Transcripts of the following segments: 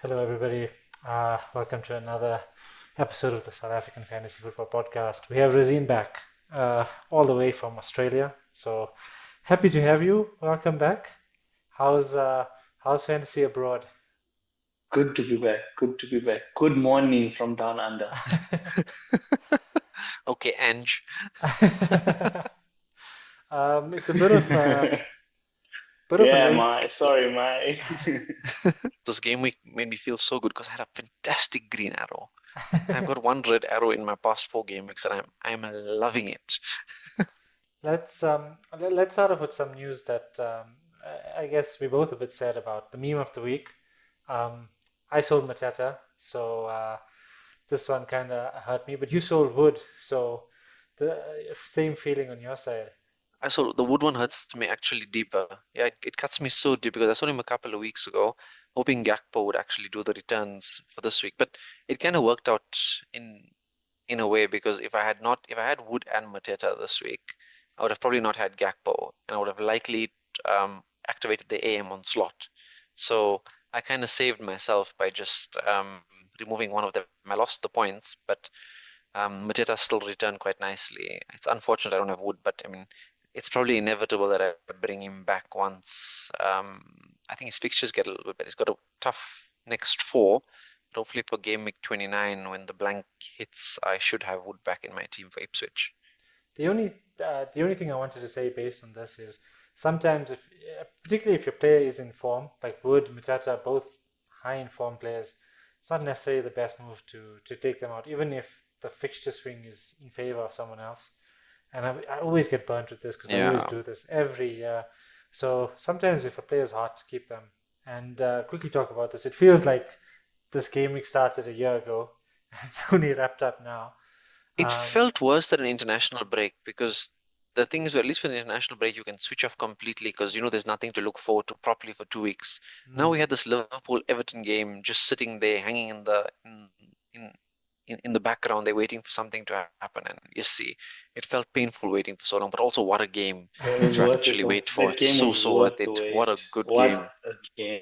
Hello, everybody. Welcome to another episode of the South African Fantasy Football Podcast. We have Razeen back, all the way from Australia. So happy to have you. Welcome back. How's uh, how's fantasy abroad? Good to be back. Good to be back. Good morning from down under. Okay, Ange. It's a bit of a Yeah, late. my sorry, my This game week made me feel so good because I had a fantastic green arrow. And I've got one red arrow in my past four game weeks, and I'm loving it. Let's start off with some news that I guess we both a bit sad about. The meme of the week. Um, I sold Mateta, so this one kind of hurt me. But you sold Wood, so the same feeling on your side. I saw the wood one hurts me actually deeper. Yeah, it cuts me so deep because I saw him a couple of weeks ago, hoping Gakpo would actually do the returns for this week. But it kind of worked out in in a way because if I had Wood and Mateta this week, I would have probably not had Gakpo, and I would have likely activated the AM on slot. So I kind of saved myself by just removing one of them. I lost the points, but Mateta still returned quite nicely. It's unfortunate I don't have Wood, but I mean, it's probably inevitable that I bring him back once. I think his fixtures get a little bit better. He's got a tough next four, but hopefully for game week 29, when the blank hits, I should have Wood back in my team for Ipswich. The only thing I wanted to say based on this is sometimes if particularly if your player is in form, like Wood, Mateta, both high in form players, it's not necessarily the best move to take them out, even if the fixture swing is in favor of someone else. And I always get burnt with this because I always Yeah, do this every year. So sometimes if a player is hot, keep them. And quickly talk about this. It feels like this game week started a year ago. It's only wrapped up now. it Um, felt worse than an international break because the thing is, at least for the international break, you can switch off completely because there's nothing to look forward to properly for 2 weeks. Now mm, we had this Liverpool Everton game just sitting there, hanging in in the background. They're waiting for something to happen, and you see, it felt painful waiting for so long. But also, what a game it was to worth it actually though. wait for! That It's game so was so worth worth the it. What wait. a good What game. a game.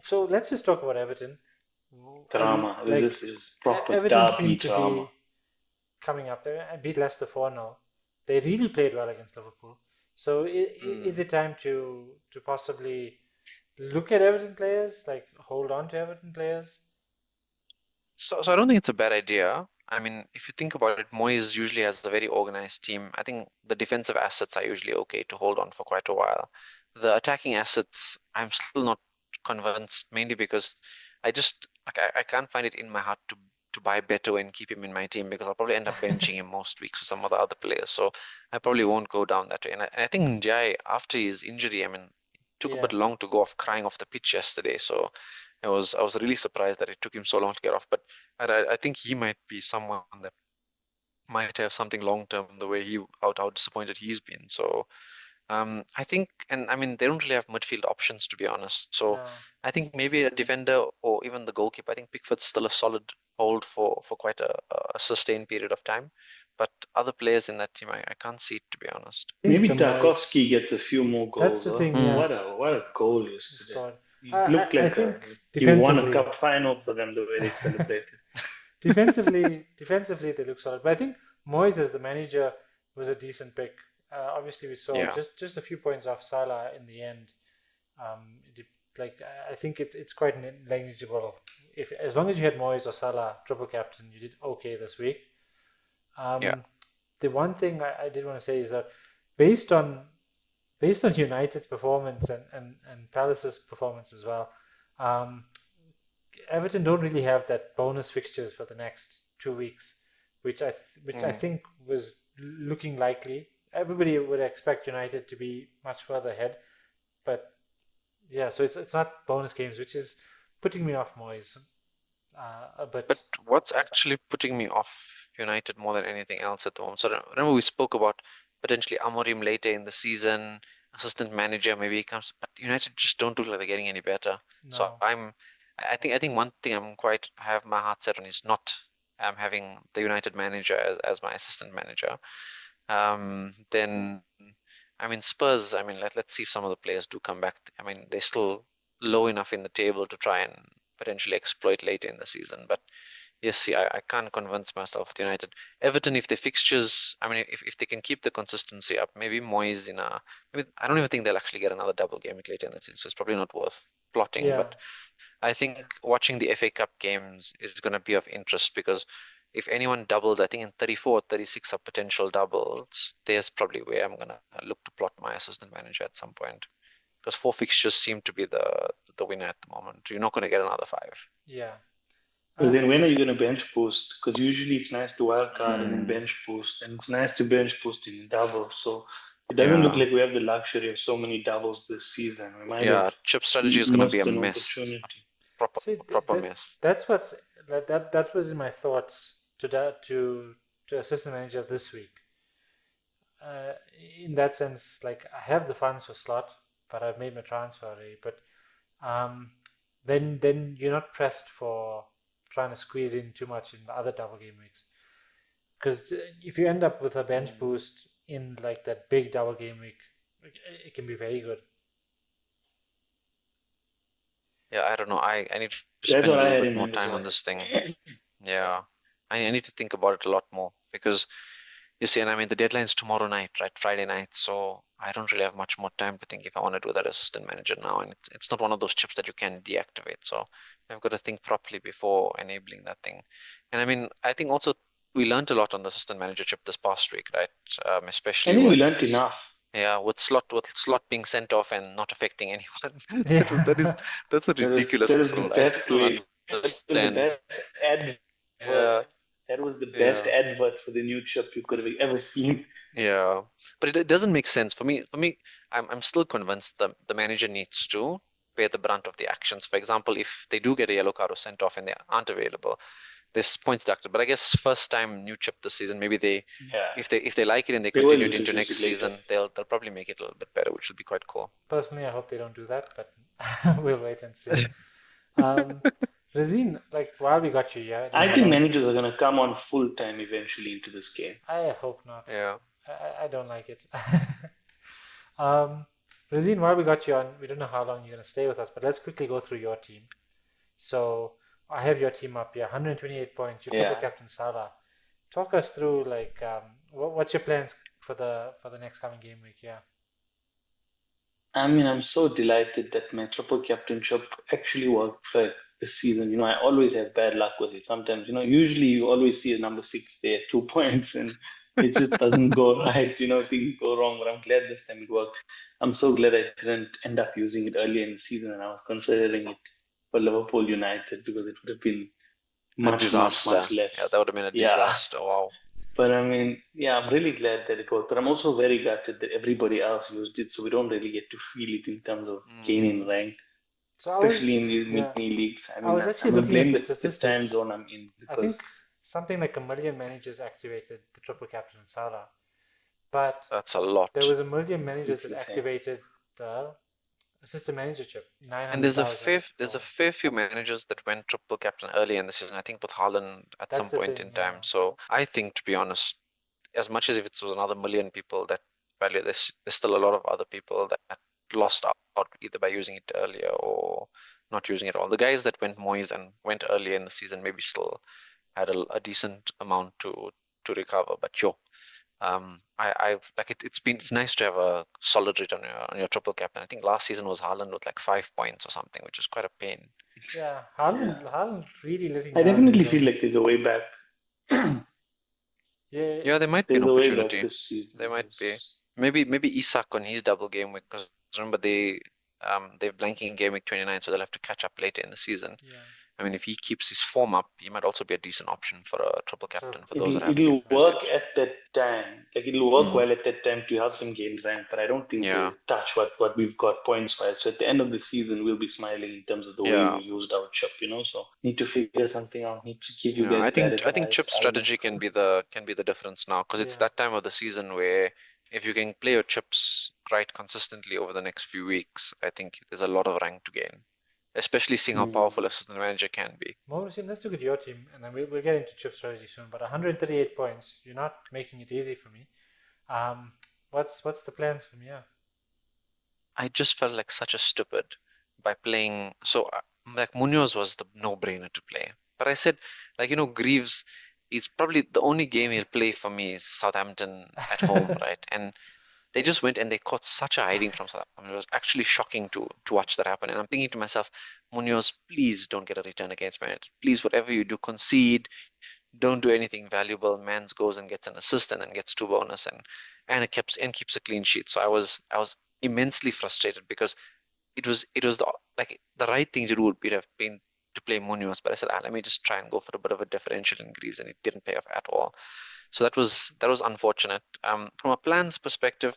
so let's just talk about Everton. Drama. Like This is proper Everton derby seem to drama. be coming up. They beat Leicester 4-0. They really played well against Liverpool. So is Mm. it time to possibly look at Everton players, like hold on to Everton players? So I don't think it's a bad idea. I mean, if you think about it, Moyes usually has a very organized team. I think the defensive assets are usually okay to hold on for quite a while. The attacking assets, I'm still not convinced, mainly because I can't find it in my heart to buy Beto and keep him in my team because I'll probably end up benching him most weeks for some of the other players. So I probably won't go down that way. And I think Njai, after his injury, I mean, took a Yeah, bit long to go off crying off the pitch yesterday. So I was really surprised that it took him so long to get off. But I think he might be someone that might have something long term the way how disappointed he's been. So I think, and I mean, they don't really have midfield options to be honest. So no. I think maybe a defender or even the goalkeeper. I think Pickford's still a solid hold for quite a sustained period of time. But other players in that team, I can't see it to be honest. I think Maybe the Moyes. Tarkovsky gets a few more That's goals, the huh? thing. Hmm. Yeah, What a goal he yesterday. scored. He looked I like think he won a defensively, cup final for them the way they celebrated. defensively they look solid. But I think Moyes as the manager was a decent pick. Obviously, we saw Yeah. just a few points off Salah in the end. Like I think it's quite negligible. If as long as you had Moyes or Salah triple captain, you did okay this week. Yeah. Um, the one thing I did want to say is that based on based on United's performance and Palace's performance as well, um, Everton don't really have that bonus fixtures for the next 2 weeks, which I Mm. think was looking likely. Everybody would expect United to be much further ahead, but yeah, so it's not bonus games, which is putting me off Moyes a bit. But what's actually putting me off United more than anything else at the moment? So remember we spoke about potentially Amorim later in the season, assistant manager, maybe he comes, but United just don't look like they're getting any better. So No, I think one thing I have my heart set on is not having the United manager as my assistant manager. Then I mean Spurs, I mean let's see if some of the players do come back. I mean they're still low enough in the table to try and potentially exploit later in the season. But yes, see, I can't convince myself with United. Everton, if their fixtures, I mean, if they can keep the consistency up, maybe Moyes maybe I don't even think they'll actually get another double game week later in the season, so it's probably not worth plotting. Yeah, But I think watching the FA Cup games is going to be of interest because if anyone doubles, I think in 34 or 36 are potential doubles, there's probably where I'm going to look to plot my assistant manager at some point because four fixtures seem to be the winner at the moment. You're not going to get another five. yeah. But Uh, then when are you going to bench post? Because usually it's nice to wild card and then Mm, bench post, and it's nice to bench post in double. So it doesn't look yeah. like we have the luxury of so many doubles this season. We might have Yeah, chip strategy is going to be a missed an mess, opportunity. See, a proper mess. that's what's that was in my thoughts to assistant manager this week. Uh, in that sense, like I have the funds for slot, but I've made my transfer already. But um, then you're not pressed for trying to squeeze in too much in the other double game weeks. Because if you end up with a bench Mm. boost in like that big double game week, it can be very good. Yeah, I don't know. I need to That's spend a what I little had bit in more mind as time on well. this thing. Yeah, I need to think about it a lot more because you see, and I mean, the deadline's tomorrow night, right? Friday night. So I don't really have much more time to think if I want to do that assistant manager now. And it's not one of those chips that you can deactivate. So I've got to think properly before enabling that thing. And I mean, I think also we learned a lot on the assistant manager chip this past week, right? I Especially think we with learned enough. yeah, with slot being sent off and not affecting anyone. Yeah, That's a That ridiculous is the rule. I best still don't way. That was the understand. best advert. Yeah, That was the best yeah. advert for the new chip you could have ever seen. Yeah, but it doesn't make sense for me. I'm still convinced the manager needs to bear the brunt of the actions. For example, if they do get a yellow card or sent off and they aren't available, there's points deducted. But I guess first time new chip this season, maybe Yeah, if they like it and they they will continue it into introduce next it later. season, they'll probably make it a little bit better, which will be quite cool. personally, I hope they don't do that, but we'll wait and see. Um, Razeen, like while we got you, yeah, I don't know I how think long. managers are going to come on full time eventually into this game. I hope not. Yeah. I don't like it. um, Razeen, while we got you on, we don't know how long you're gonna stay with us, but let's quickly go through your team. So I have your team up here, 128 points. You triple Yeah. captain Salah. Talk us through like what's your plans for the next coming game week? Yeah. I mean, I'm so delighted that my triple captainship actually worked for this season. I always have bad luck with it. Sometimes, usually you always see a number six there, 2 points, and it just doesn't go right. Things go wrong. But I'm glad this time it worked. I'm so glad I didn't end up using it earlier in the season, and I was considering it for Liverpool United because it would have been A much, much, disaster. much Yeah, that would less. have been a Yeah. disaster. Wow. But I mean, yeah, I'm really glad that it worked. But I'm also very gutted that everybody else used it, so we don't really get to feel it in terms of gaining Mm. rank, So especially in these mini leagues. I I mean, was actually I'm gonna looking at blame the the time statistics. zone I'm in I because think something like a million managers activated the triple captain in Salah, but That's a there lot. was a million managers it's that insane. activated the assistant managership, And 900,000. there's a So fair few managers that went triple captain early in the season. I think with Haaland at that's some the point thing. in Yeah, time. So I think, to be honest, as much as if it was another million people that value this, there's still a lot of other people that lost out either by using it earlier or not using it at all. The guys that went Moyes and went earlier in the season maybe still had a decent amount to recover. But sure, I've like it's nice to have a solid return on your triple captain. I think last season was Haaland with like 5 points or something, which is quite a pain. yeah. Yeah, Haaland really letting I down definitely his feel like owners. there's a way back. Yeah, Yeah, there might be an There's a way back opportunity. this season There might be. because Maybe Isak on his double game week because remember they're blanking game week 29, so they'll have to catch up later in the season. yeah. I mean, if he keeps his form up, he might also be a decent option for a triple So captain for those that it'll haven't it'll used captain. work it. at that time. Like it'll work Mm. well at that time to help them gain rank, but I don't think Yeah, we'll touch what we've got points wise. So at the end of the season, we'll be smiling in terms of the way we yeah. used our chip. So need to figure something out. Need to give you Yeah, guys bad I think advice. chip I don't know. strategy can be the difference now because it's Yeah, that time of the season where if you can play your chips right consistently over the next few weeks, I think there's a lot of rank to gain, especially seeing how powerful Hmm. assistant manager can be. Mauricio, let's look at your team, and then we'll get into chip strategy soon. But 138 points, you're not making it easy for me. Um, what's the plans from here? I just felt like such a stupid by playing. So like Munoz was the no-brainer to play. But I said, like, Greaves is probably the only game he'll play for me is Southampton at home, right? And they just went and they caught such a hiding from Southampton. It was actually shocking to watch that happen. And I'm thinking to myself, Munoz, please don't get a return against Man United. Please, whatever you do, concede. Don't do anything valuable. Mans goes and gets an assist and then gets two bonus and keeps a clean sheet. So I was immensely frustrated because it was the right thing to do would be to have been to play Munoz, but I said, let me just try and go for a bit of a differential in Greaves, and it didn't pay off at all. So that was unfortunate. From a plans perspective,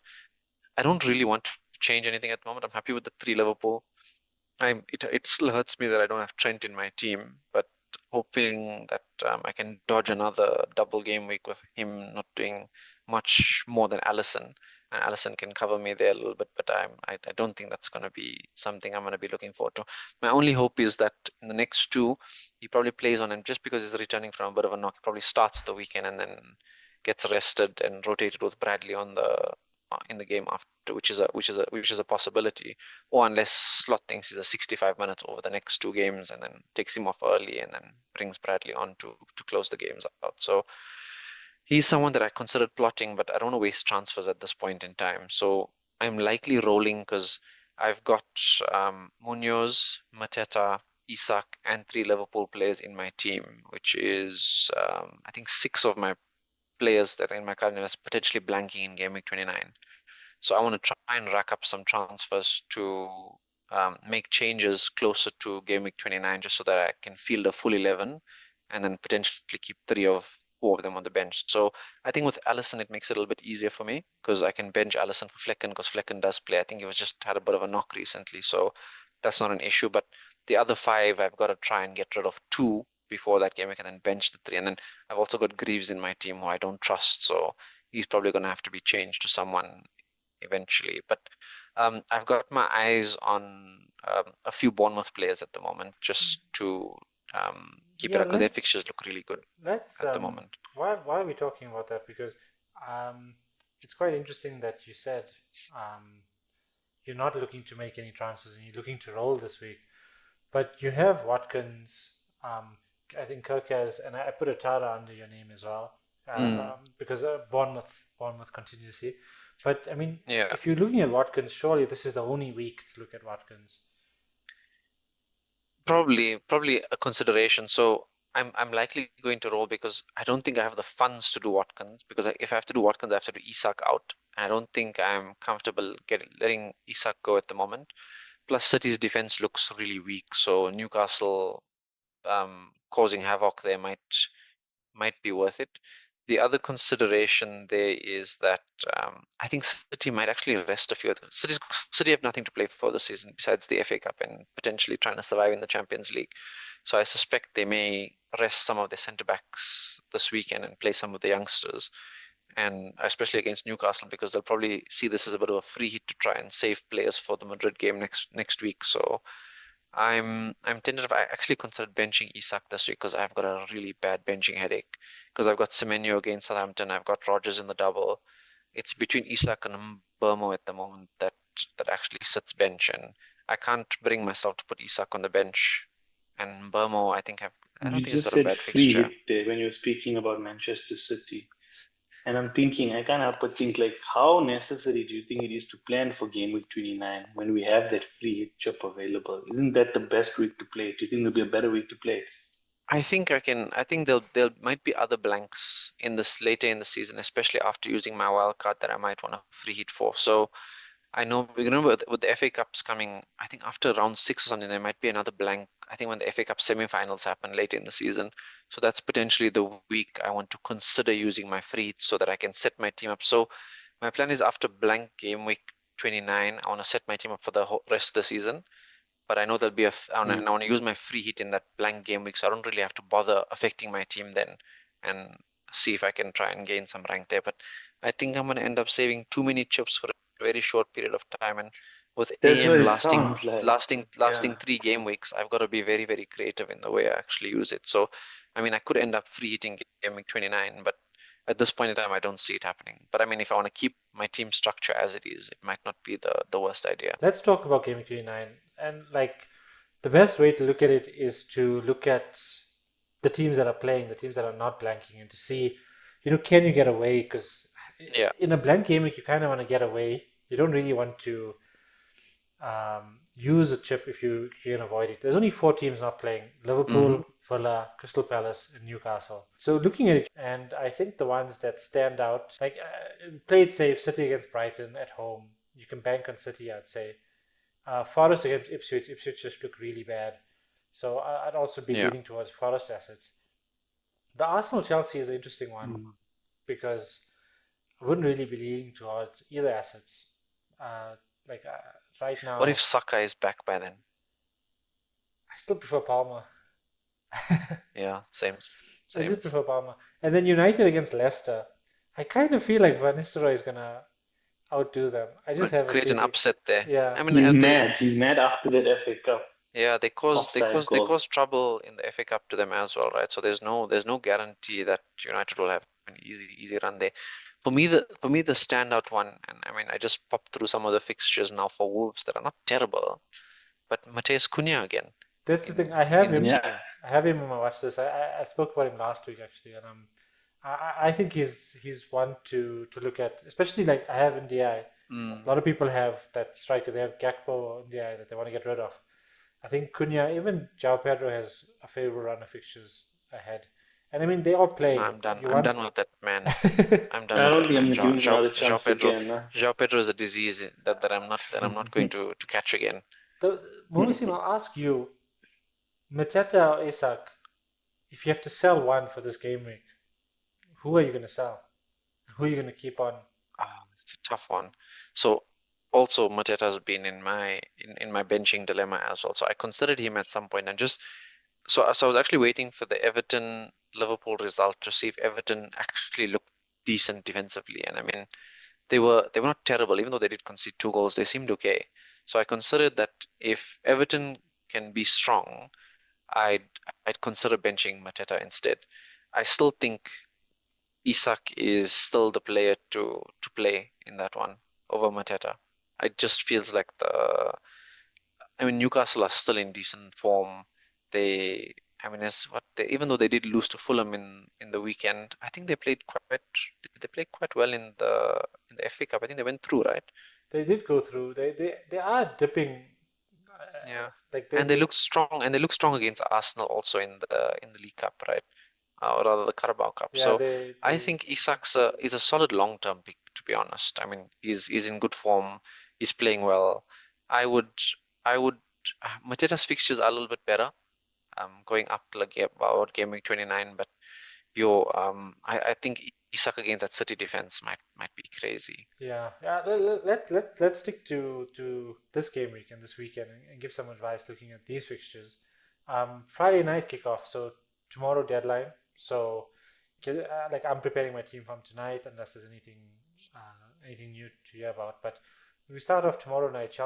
I don't really want to change anything at the moment. I'm happy with the three Liverpool. It still hurts me that I don't have Trent in my team, but hoping that I can dodge another double game week with him not doing much more than Allison, and Allison can cover me there a little bit. But I don't think that's going to be something I'm going to be looking forward to. My only hope is that in the next two, he probably plays on him just because he's returning from a bit of a knock. He probably starts the weekend and then gets rested and rotated with Bradley on the in the game after, which is a possibility, or unless Slot thinks he's a 65 minutes over the next two games and then takes him off early and then brings Bradley on to close the games out. So he's someone that I considered plotting, but I don't want to waste transfers at this point in time. So I'm likely rolling because I've got Munoz, Mateta, Isak, and three Liverpool players in my team, which is I think six of my players that are in my current is potentially blanking in game week 29. So I want to try and rack up some transfers to make changes closer to game week 29 just so that I can field a full 11 and then potentially keep four of them on the bench. So I think with Allison, it makes it a little bit easier for me because I can bench Allison for Flecken because Flecken does play. I think he was just had a bit of a knock recently, so that's not an issue. But the other five, I've got to try and get rid of two before that game week and then bench the three. And then I've also got Greaves in my team who I don't trust, so he's probably going to have to be changed to someone eventually. But I've got my eyes on a few Bournemouth players at the moment just to keep it Yeah, up because their fixtures look really good let's at the moment. why are we talking about that? Because it's quite interesting that you said um, you're not looking to make any transfers and you're looking to roll this week. But you have Watkins. I think Kirk has, and I put a Tara under your name as well, Mm, because Bournemouth continuously. But I mean, yeah, if you're looking at Watkins, surely this is the only week to look at Watkins. probably a consideration. So I'm likely going to roll because I don't think I have the funds to do Watkins because if I have to do Watkins, I have to do Isak out. I don't think I'm comfortable letting Isak go at the moment. Plus, City's defense looks really weak, so Newcastle causing havoc there might be worth it. The other consideration there is that I think City might actually rest a few of them. City have nothing to play for this season besides the FA Cup and potentially trying to survive in the Champions League. So I suspect they may rest some of their centre backs this weekend and play some of the youngsters, and especially against Newcastle because they'll probably see this as a bit of a free hit to try and save players for the Madrid game next week. So I'm tentative. I actually considered benching Isak this week because I've got a really bad benching headache. Because I've got Semenyo against Southampton, I've got Rodgers in the double. It's between Isak and Burmo at the moment that actually sits bench, and I can't bring myself to put Isak on the bench. And Burmo, I don't You think he's just got a said bad free fixture. hit there when you were speaking about Manchester City. And I'm thinking, I can't help but think, like, how necessary do you think it is to plan for game week 29 when we have that free hit chip available? Isn't that the best week to play it? Do you think there'll be a better week to play it? I think I can. I think there might be other blanks in this later in the season, especially after using my wild card that I might want to free hit for. So I know we remember with the FA Cups coming, I think after round six or something, there might be another blank. I think when the FA Cup semi-finals happen later in the season. So that's potentially the week I want to consider using my free hits so that I can set my team up. So my plan is after blank game week 29, I want to set my team up for the whole rest of the season. But I know there'll be and I want to use my free hit in that blank game week, so I don't really have to bother affecting my team then and see if I can try and gain some rank there. But I think I'm going to end up saving too many chips for a very short period of time, and with That's what AM it sounds like. lasting Yeah. three game weeks, I've got to be very, very creative in the way I actually use it. So, I mean, I could end up free hitting game week 29, but at this point in time, I don't see it happening. But I mean, if I want to keep my team structure as it is, it might not be the worst idea. Let's talk about Game 29. And like the best way to look at it is to look at the teams that are playing, the teams that are not blanking, and to see, can you get away? Because Yeah. in a blank game week, you kind of want to get away. You don't really want to use a chip if you can avoid it. There's only four teams not playing: Mm-hmm. Liverpool, Villa, Crystal Palace, and Newcastle. So looking at it, and I think the ones that stand out, like play it safe, City against Brighton at home. You can bank on City, I'd say. Forest against Ipswich. Ipswich just look really bad. So I'd also be Yeah. leaning towards Forest assets. The Arsenal Chelsea is an interesting one Mm. because I wouldn't really be leaning towards either assets. Uh, like right What if now, Saka is back by then? I still prefer Palmer. Yeah, same, I same. still prefer Palmer. And then United against Leicester. I kind of feel like Van Nistelrooy is gonna outdo them. I just have a Create an feeling. upset there. Yeah, I mean, He's they mad. He's mad after that FA Cup yeah, offside they goal. caused trouble in the FA Cup to them as well, right? So there's no guarantee that United will have an easy run there. For me the standout one, and I mean I just popped through some of the fixtures now for Wolves that are not terrible, but Mateus Cunha again that's the thing. I in have the him. Yeah. team. I have him on my watch list. I spoke about him last week actually, and I think he's one to look at, especially like I have in DI. A Mm, lot of people have that striker. They have Gakpo in DI that they want to get rid of. I think Cunha, even João Pedro has a favorable run of fixtures ahead. And I mean, they all no, play. I'm done. You I'm want. done with that man. I'm I done with don't that think I'm man. gonna give him another João chance Pedro, again. João Pedro is a disease that I'm not going to catch again. the, Momisim, I'll ask you, Mateta or Isak, if you have to sell one for this game week, who are you going to sell? Who are you going to keep on? It's a tough one. So also Mateta's been in my benching dilemma as well. So I considered him at some point and just so I was actually waiting for the Everton Liverpool result to see if Everton actually looked decent defensively. And I mean they were not terrible, even though they did concede two goals, they seemed okay. So I considered that if Everton can be strong, I'd I'd consider benching Mateta instead. I still think Isak is still the player to play in that one over Mateta. It just feels like I mean Newcastle are still in decent form. They I mean it's what they even though they did lose to Fulham in the weekend, I think they played quite well in the FA Cup. I think they went through, right? They did go through. They are dipping. Yeah. Like And they look strong against Arsenal also in the League Cup, right? Or rather the Carabao Cup. yeah So I they think Isak's is a solid long-term pick, to be honest. I mean, he's in good form. He's playing well. I would I would Mateta's fixtures are a little bit better, going up to like about game week 29. But I think Isak against that City defense might be crazy. yeah. Let's stick to this game week and this weekend and give some advice looking at these fixtures. Friday night kickoff, so tomorrow deadline. So like I'm preparing my team from tonight unless there's anything new to hear about. But we start off tomorrow night.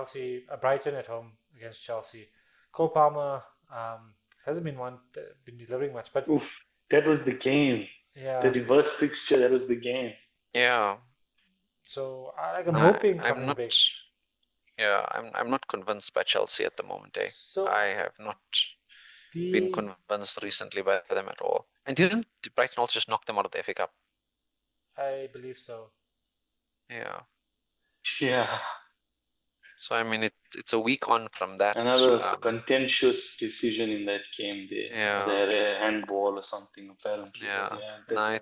Brighton at home against Chelsea. Cole Palmer hasn't been delivering much, but Oof, that was the game. The yeah. reverse fixture, that was the game. Yeah, So I'm I hoping I'm something not big. yeah I'm not convinced by Chelsea at the moment, eh? So I have not been the convinced recently by them at all. And didn't Brighton also just knock them out of the FA Cup? I believe so. Yeah. Yeah, So I mean, it's a week on from that. another Um, contentious decision in that game there. They yeah, had a handball or something apparently, but yeah. yeah, No,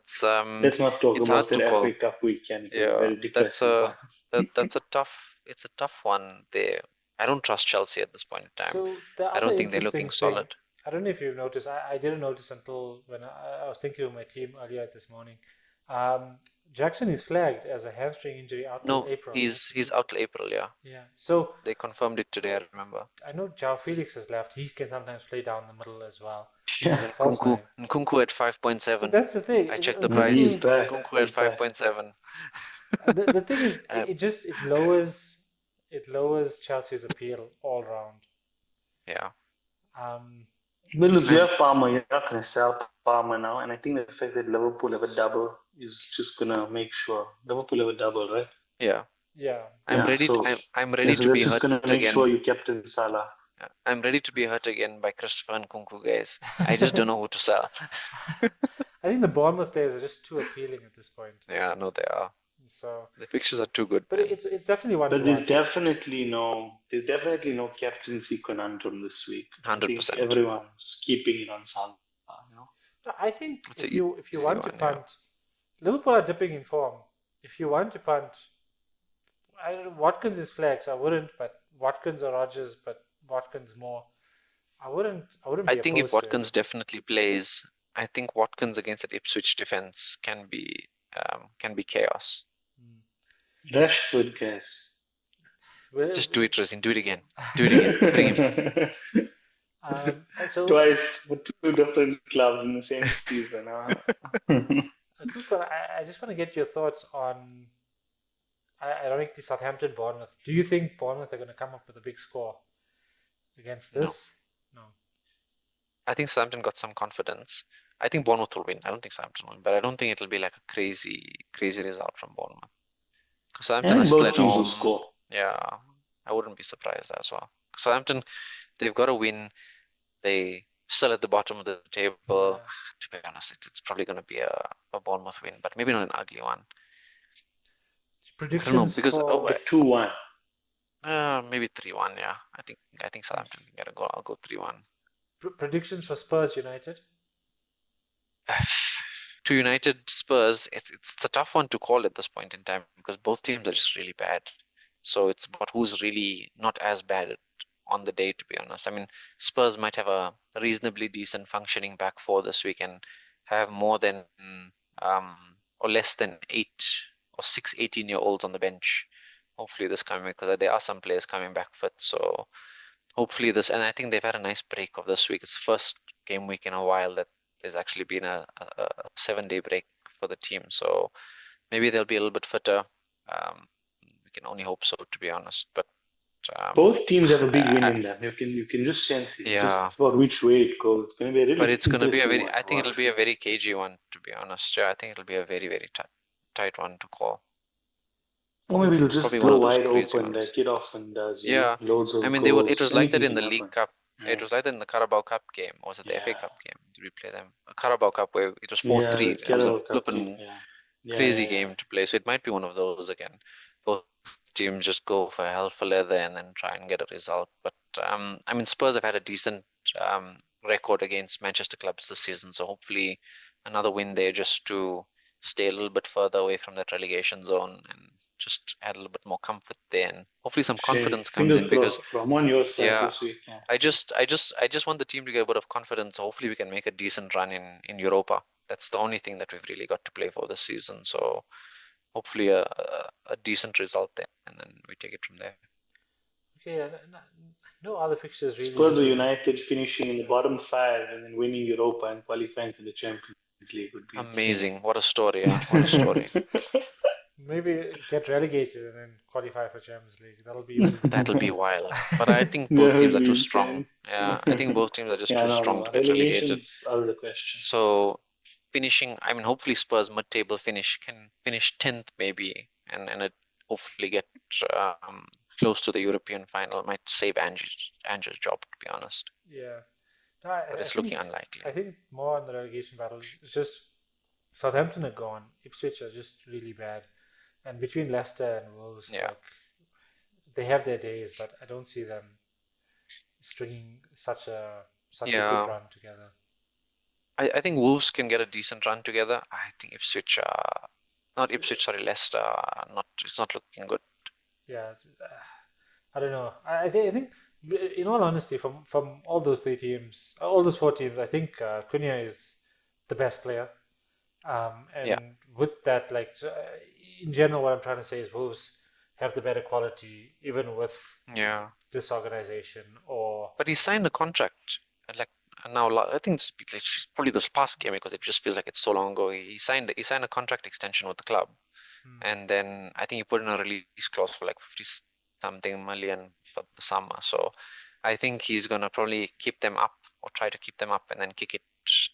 let's not talk it's about hard to that call. FA Cup weekend. It was a Yeah, very depressing one. that's a it's a tough one there. I don't trust Chelsea at this point in time. So the I other don't think they're interesting looking thing, solid. I don't know if you've noticed, I didn't notice until when I was thinking of my team earlier this morning. Um, Jackson is flagged as a hamstring injury out till No, April. he's out till April, yeah. Yeah. So They confirmed it today, I remember. I know João Felix has left. He can sometimes play down the middle as well as a Yeah, false nine. Nkunku at So 5.7. that's the thing. I checked the no, he's price. Nkunku, back. Nkunku at He's back. 5.7. the thing is, Uh, it lowers Chelsea's appeal all round. yeah. Um, But look, you I'm have Palmer. You're not going to sell Palmer now, and I think the fact that Liverpool have a double is just going to make sure Liverpool have a double, right? yeah. yeah, Yeah, so I'm yeah, ready so to that's be just hurt going to make again. sure you captain Salah. I'm ready to be hurt again by Christopher Nkunku, guys. I just don't know who to sell. I think the Bournemouth players are just too appealing at this point. Yeah, no, they are. So, The fixtures are too good, but man. it's definitely one But to watch. there's definitely no captaincy conundrum this week. I think 100%. everyone's keeping it on Salah, you know. I think It's a if you easy want to one, yeah. punt, Liverpool are dipping in form. If you want to punt, Watkins is flex. I wouldn't, but Watkins or Rogers, but Watkins more. I wouldn't I be think if opposed to it. Watkins definitely plays, I think Watkins against that Ipswich defense can be chaos. Mm. Rashford, guys. Well, Just do it, Razeen. Do it again. Do it again. Bring him. so Twice for two different clubs in the same season. Huh? a quick one. I just want to get your thoughts on, ironically, Southampton Bournemouth. Do you think Bournemouth are going to come up with a big score against No. this? No. I think Southampton got some confidence. I think Bournemouth will win. I don't think Southampton will win, but I don't think it'll be like a crazy result from Bournemouth. I Southampton are think still both at teams will home. score. Yeah, I wouldn't be surprised as well. Southampton, they've got to win. They still at the bottom of the table. Yeah. To be honest, it's probably going to be a Bournemouth win, but maybe not an ugly one. I don't know Predictions because for Like 2-1. maybe 3-1. Yeah, I think Southampton can get a goal. I'll go 3-1. predictions for Spurs United. To United Spurs, it's a tough one to call at this point in time because both teams are just really bad. So it's about who's really not as bad on the day, to be honest. I mean, Spurs might have a reasonably decent functioning back four this week and have more than or less than 8 or 6 18-year-olds on the bench. Hopefully this coming week because there are some players coming back fit. So hopefully this, and I think they've had a nice break of this week. It's the first game week in a while that there's actually been a 7 day break for the team. So maybe they'll be a little bit fitter. We can only hope so, to be honest. But Both teams have a big win uh, in them. You can just sense it. yeah, It's about which way it goes. It's going to be a but really it's going to be a interesting very, one I to think it'll watch. be a very cagey one, to be honest. Yeah, I think it'll be a very tight one to call. Or maybe it'll just Probably one blow of those wide crazy open ones. like it often does, Yeah, loads I of mean it goals. was like that Anything in can the League happen. Cup. Yeah. It was like that in the Carabao Cup game, or was it the FA Yeah. Cup game? Did we play them? A Carabao Cup where it was Yeah, 4-3. the It was a Carabao Cup game. flippin' Yeah. crazy Yeah. game to play. So it might be one of those again. Both teams just go for hell for leather and then try and get a result. But I mean, Spurs have had a decent um, record against Manchester clubs this season, so hopefully another win there just to stay a little bit further away from that relegation zone and just add a little bit more comfort there, and hopefully some Shay, confidence comes fingers in because crossed from on your side yeah, this week. Yeah. I just want the team to get a bit of confidence. Hopefully, we can make a decent run in Europa. That's the only thing that we've really got to play for this season. So hopefully a decent result there, and then we take it from there. Okay, no other fixtures really Spurs or looking. United finishing in the bottom five and then winning Europa and qualifying for the Champions League would be insane. Amazing. What a story, yeah. What a story. Maybe get relegated and then qualify for Champions League. That'll be even. That'll be wild. But I think both That teams would are be too strong. insane. Yeah, I think both teams are just Yeah, too no, strong no. to get relegated. Relegation's out of the question. So finishing, I mean, hopefully Spurs mid-table finish can finish 10th maybe, and it hopefully get um, close to the European final. Might save Angie's job, to be honest. Yeah. No, But I it's think looking unlikely. more on the relegation battle. It's just Southampton are gone. Ipswich are just really bad, and between Leicester and Wolves, Yeah. like they have their days, but I don't see them stringing such a good Yeah. run together. I think Wolves can get a decent run together. I think Ipswich, not Ipswich, sorry, Leicester, it's not looking good. Yeah, I don't know. I think, in all honesty, from all those three teams, all those four teams, I think Cunha is the best player. Yeah. And with that, like in general, what I'm trying to say is Wolves have the better quality, even with Yeah. disorganization. Or But he signed a contract, like now. I think like, probably this past game because it just feels like it's so long ago. He signed a contract extension with the club, hmm, and then I think he put in a release clause for like 50 something million for the summer. So I think he's gonna probably keep them up or try to keep them up and then kick it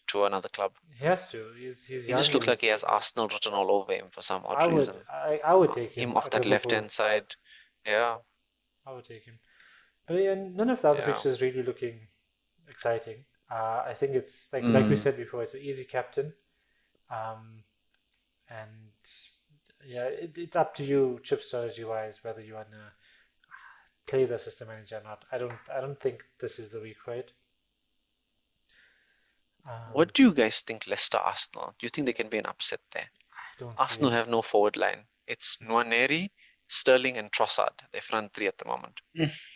to another club. he has to. He's He young just and looks like he he's. has Arsenal written all over him for some odd I would reason. I would take him Him off at that left Liverpool. hand side. Yeah. I would take him. But yeah, none of the other Yeah. fixtures really looking exciting. I think it's like we Mm. said before, it's an easy captain, um, and yeah, it's up to you chip strategy wise whether you wanna play the system manager or not. I don't think this is the week for it. Um, What do you guys think Leicester Arsenal? Do you think they can be an upset there? I don't see Arsenal it. have no forward line. It's Nwaneri, Sterling, and Trossard. Their front three at the moment.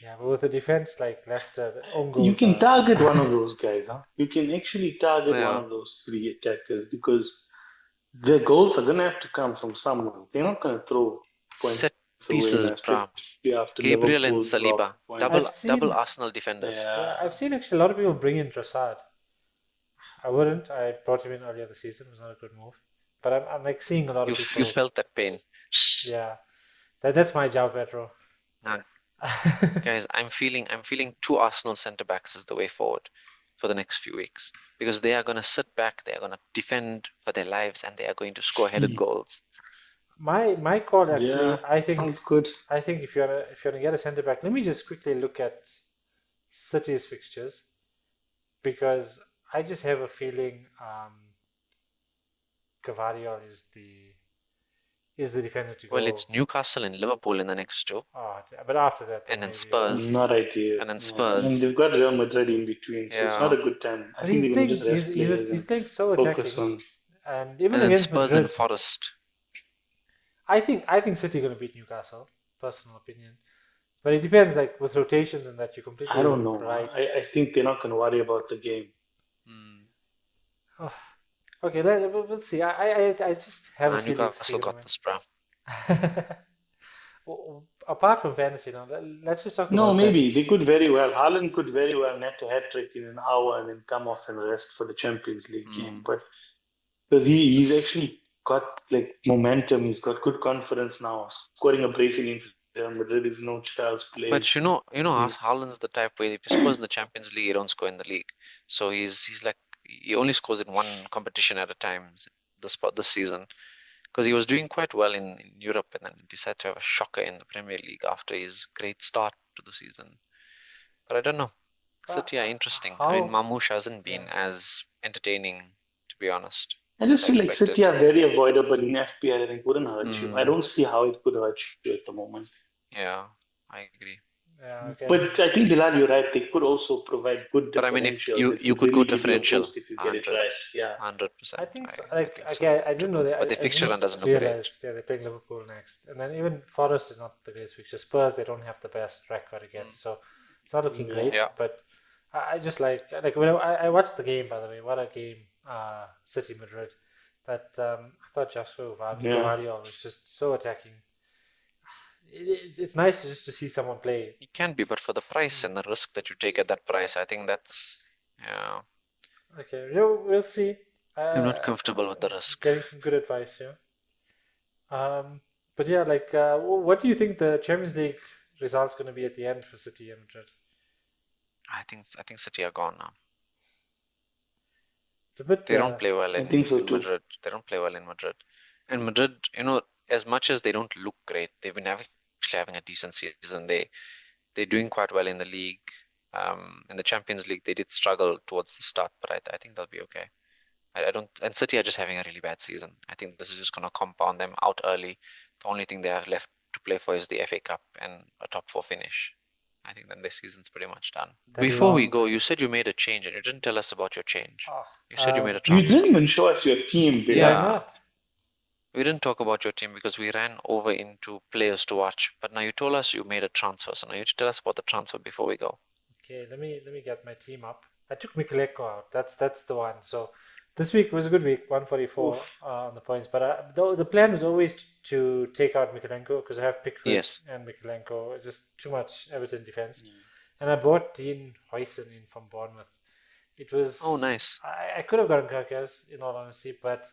Yeah, but with a defense like Leicester, the own You goals can are. target one of those guys, huh? You can actually target one Yeah. of those three attackers because their goals are gonna have to come from someone. They're not gonna throw points Set away pieces, now, bruh. especially after Gabriel and Liverpool Saliba. dropped points. I've Double seen, Arsenal defenders. yeah, Yeah. I've seen actually a lot of people bring in Trossard. I wouldn't. I brought him in earlier this season. It was not a good move. But I'm like seeing a lot of You people. felt that pain. Yeah, that's my job, Pedro. Now, guys, I'm feeling two Arsenal centre backs is the way forward for the next few weeks because they are gonna sit back, they are gonna defend for their lives, and they are going to score headed goals. My call Yeah, actually. I think sounds good. if you wanna get a centre back, let me just quickly look at City's fixtures because I just have a feeling Cavariol is the defender to Well, go. it's Newcastle and Liverpool in the next two, Oh, but after that, then and then maybe. Spurs, Not ideal. and then Yeah. And Spurs. they've got Real Madrid in between, so it's not Yeah, a good time. I But think he's they're gonna playing. just He's rest he's players he's and playing so focus attacking, on. and and even then against Spurs and Madrid, Forest. I think City gonna beat Newcastle. Personal opinion, but it depends. Like with rotations and that, you're I completely don't know. right. I think they're not gonna worry about the game. Mm. Oh, okay, we'll see. I just have a Nah, feeling City Newcastle gonna got this, bro. win. Apart from fantasy, now let's just talk No, about that. maybe they could very well. Haaland could very well net a hat trick in an hour and then come off and rest for the Champions League game. Mm. But because he's This, actually got like momentum, he's got good confidence now. Scoring a brace against Real Madrid is no child's play. but He's Haaland's the type where if he scores in the Champions League, he don't score in the league. So he's like he only scores in one competition at a time this season because he was doing quite well in Europe and then decided to have a shocker in the Premier League after his great start to the season. But I don't know. But City are interesting. I mean, how? Mamouche hasn't Yeah. been as entertaining, to be honest, I as just I feel like expected. City are very avoidable in FPL and it wouldn't hurt you. I Mm, don't see how it could hurt you at the moment. yeah, I agree. Yeah. Okay. But I think Bilal, you're right. They could also provide good But I mean, if differentials that you could could go really give you a differential, boost if you get it right. hundreds, Yeah. 100%. I think so. I Like think so okay, I didn't know too. that. But the I fixture run didn't doesn't look great. realize. Yeah, they're playing Liverpool next, and then even Forest is not the greatest fixture. Spurs they don't have the best record Mm, against, so it's not looking Yeah. great. yeah, But I just like when I watched the game. By the way, what a game! City Madrid. That I thought Joshua Yeah. Gvardiol was just so attacking. It's nice just to see someone play. it can be, but for the price and the risk that you take at that price, I think yeah, Okay, we'll see. I'm not Uh, comfortable with the risk. Getting some good advice here. But yeah, like, what do you think the Champions League result's going to be at the end for City and Madrid? I think City are gone now. It's a bit. They don't play well I think so in too. Madrid. They don't play well in Madrid. And Madrid, as much as they don't look great, they've been actually having a decent season. They're doing quite well in the league. In the Champions League, they did struggle towards the start, but I think they'll be okay. I don't. And City are just having a really bad season. I think this is just going to compound them out early. The only thing they have left to play for is the FA Cup and a top four finish. I think then their season's pretty much done. That Before we long. go, you said you made a change and you didn't tell us about your change. Oh, You said you made a You transfer. didn't even show us your team, why Bilal. Yeah, not? we didn't talk about your team because we ran over into players to watch. But now you told us you made a transfer. So now you tell us about the transfer before we go. Okay, let me get my team up. I took Mikuleko out. That's the one. So this week was a good week, 144 Oof. on the points. But the plan was always to take out Mikulenko because I have Pickford Yes. and Mikulenko. It's just too much Everton defense. Yeah. And I bought Dean Huijsen in from Bournemouth. It Oh, was nice. I could have gotten Kirkers in all honesty, but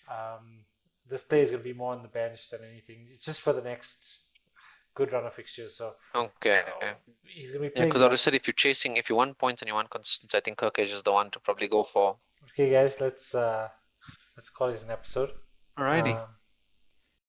um, this play is going to be more on the bench than anything. It's just for the next good run of fixtures. So Okay. he's going to be Yeah, playing because I well. always said if you want points and you want consistency, I think Kirkage is the one to probably go for. Okay, guys, let's call it an episode. Alrighty. Um,